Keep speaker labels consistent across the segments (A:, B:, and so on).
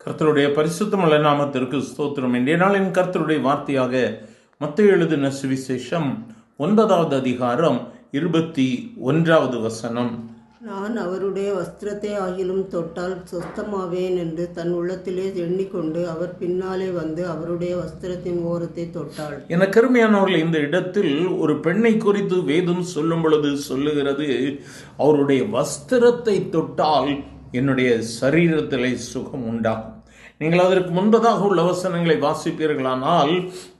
A: கர்த்தருடைய பரிசுத்தமுள்ள நாமத்திற்கு ஸ்தோத்திரம். இன்றைய நாளின் கர்த்தருடைய வார்த்தையாக மத்தேயு எழுதின சுவிசேஷம் 9வது அதிகாரம் 21வது வசனம்.
B: நான் அவருடைய வஸ்திரத்தை ஆகிலும் தொட்டால் சொஸ்தமாவேன் என்று தன் உள்ளத்திலே எண்ணிக்கொண்டு அவர் பின்னாலே வந்து அவருடைய வஸ்திரத்தின் ஓரத்தை தொட்டாள்.
A: என கருமையானவர்கள், இந்த இடத்தில் ஒரு பெண்ணை குறித்து வேதம் சொல்லும் பொழுது சொல்லுகிறது, அவருடைய வஸ்திரத்தை தொட்டால் என்னுடைய சரீரத்திலே சுகம் உண்டாகும். நீங்கள் அதற்கு முன்பதாக உள்ள வசனங்களை வாசிப்பீர்களானால்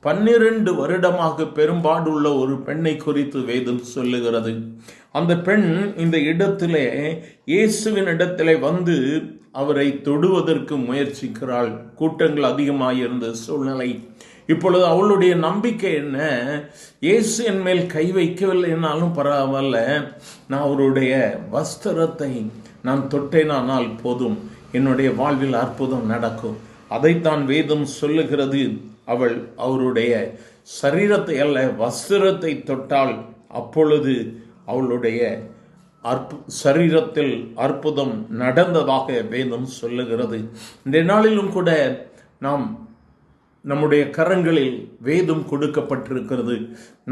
A: 12 வருடமாக பெரும்பாடுள்ள ஒரு பெண்ணை குறித்து வேதம் சொல்லுகிறது. அந்த பெண் இந்த இடத்திலே இயேசுவின் இடத்திலே வந்து அவரை தொடுவதற்கு முயற்சிக்கிறாள். கூட்டங்கள் அதிகமாயிருந்த சூழ்நிலை. இப்பொழுது அவளுடைய நம்பிக்கை என்ன? இயேசு என் மேல் கை வைக்கவில்லை என்னாலும் பரவாயில்ல, நான் அவருடைய வஸ்திரத்தை நான் தொட்டேனானால் போதும், என்னுடைய வாழ்வில் அற்புதம் நடக்கும். அதைத்தான் வேதம் சொல்லுகிறது. அவள் அவருடைய சரீரத்தை அல்ல, வஸ்திரத்தை தொட்டால் அப்பொழுது அவளுடைய சரீரத்தில் அற்புதம் நடந்ததாக வேதம் சொல்லுகிறது. இந்த நாளிலும் கூட நாம் நம்முடைய கரங்களில் வேதம் கொடுக்கப்பட்டிருக்கிறது.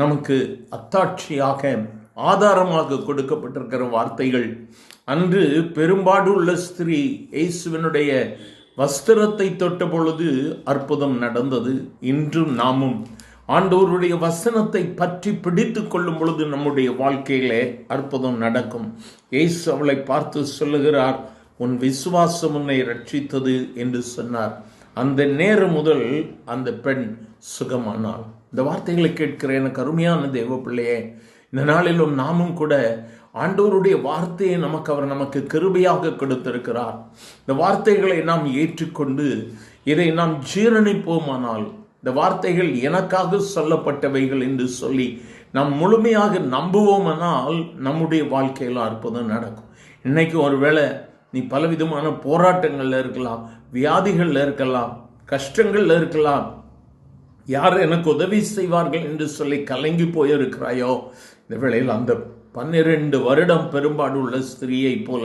A: நமக்கு அத்தாட்சியாக ஆதாரமாக கொடுக்கப்பட்டிருக்கிற வார்த்தைகள். அன்று பெரும்பாடுள்ள ஸ்திரீ இயேசுவினுடைய வஸ்திரத்தை தொட்ட பொழுது அற்புதம் நடந்தது. இன்றும் நாமும் ஆண்டவருடைய வசனத்தை பற்றி பிடித்து கொள்ளும் பொழுது நம்முடைய வாழ்க்கையிலே அற்புதம் நடக்கும். இயேசு அவளை பார்த்து சொல்லுகிறார், உன் விசுவாசம் உன்னை ரட்சித்தது என்று சொன்னார். அந்த நேரம் முதல் அந்த பெண் சுகமானாள். இந்த வார்த்தைகளை கேட்கிற எனக்கு அருமையான தேவ பிள்ளையே, இந்த நாளிலும் நாமும் கூட ஆண்டவருடைய வார்த்தையை நமக்கு கிருபையாக கொடுத்திருக்கிறார். இந்த வார்த்தைகளை நாம் ஏற்றுக்கொண்டு இதை நாம் ஜீரணிப்போமானால், இந்த வார்த்தைகள் எனக்காக சொல்லப்பட்டவைகள் என்று சொல்லி நாம் முழுமையாக நம்புவோமானால் நம்முடைய வாழ்க்கையில் அற்புதம் நடக்கும். இன்னைக்கு ஒருவேளை நீ பலவிதமான போராட்டங்கள்ல இருக்கலாம், வியாதிகள்ல இருக்கலாம், கஷ்டங்கள்ல இருக்கலாம், யார் எனக்கு உதவி செய்வார்கள் என்று சொல்லி கலங்கி போயிருக்கிறாயோ, இந்த வேளையில் அந்த 12 வருடம் பெரும்பாடு உள்ள ஸ்திரீயை போல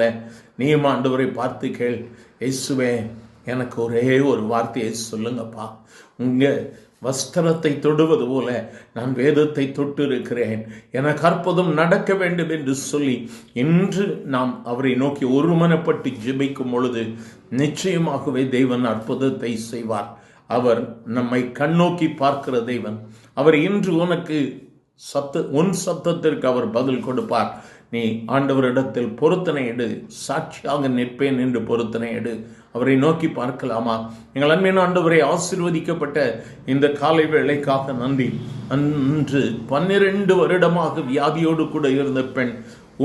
A: நீயும் ஆண்டவரை பார்த்து கேள், இயேசுவே எனக்கு ஒரே ஒரு வார்த்தையை சொல்லுங்கப்பா, உங்க வஸ்திரத்தை தொடுவது போல நான் வேதத்தை தொட்டு இருக்கிறேன், எனக்கு அற்புதம் நடக்க வேண்டும் என்று சொல்லி இன்று நாம் அவரை நோக்கி ஒருமனப்பட்டு ஜெபிக்கும் பொழுது நிச்சயமாகவே தேவன் அற்புதத்தை செய்வார். அவர் நம்மை கண்ணோக்கி பார்க்கிற தேவன். அவர் இன்று உனக்கு உன் சத்தத்திற்கு அவர் பதில் கொடுப்பார். நீ ஆண்டவரிடத்தில் பொருத்தனை எடு, சாட்சியாக நிற்பேன் என்று பொருத்தனை எடு. அவரை நோக்கி பார்க்கலாமா? எங்கள் அன்பின் ஆண்டவரை, ஆசீர்வதிக்கப்பட்ட இந்த காலை வேளைக்காக நன்றி. அன்று 12 வருடமாக வியாதியோடு கூட இருந்த பெண்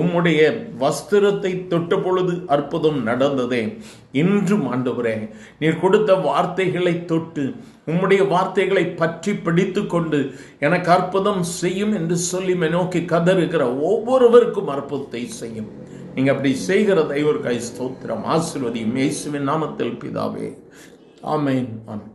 A: உம்முடைய வஸ்திரத்தை தொட்ட பொழுது அற்புதம் நடந்ததே. இன்றும் ஆண்டவரே, நீர் கொடுத்த வார்த்தைகளை தொட்டு உம்முடைய வார்த்தைகளை பற்றி பிடித்து கொண்டு எனக்கு அற்புதம் செய்யும் என்று சொல்லி நோக்கி கதறுகிற ஒவ்வொருவருக்கும் அற்புதத்தை செய்யும். நீங்க அப்படி செய்கிற தெய்வர்காய் ஸ்தோத்திரம். ஆசீர்வதியும் இயேசுவின் நாமத்தில் பிதாவே. ஆமென். ஆமென்.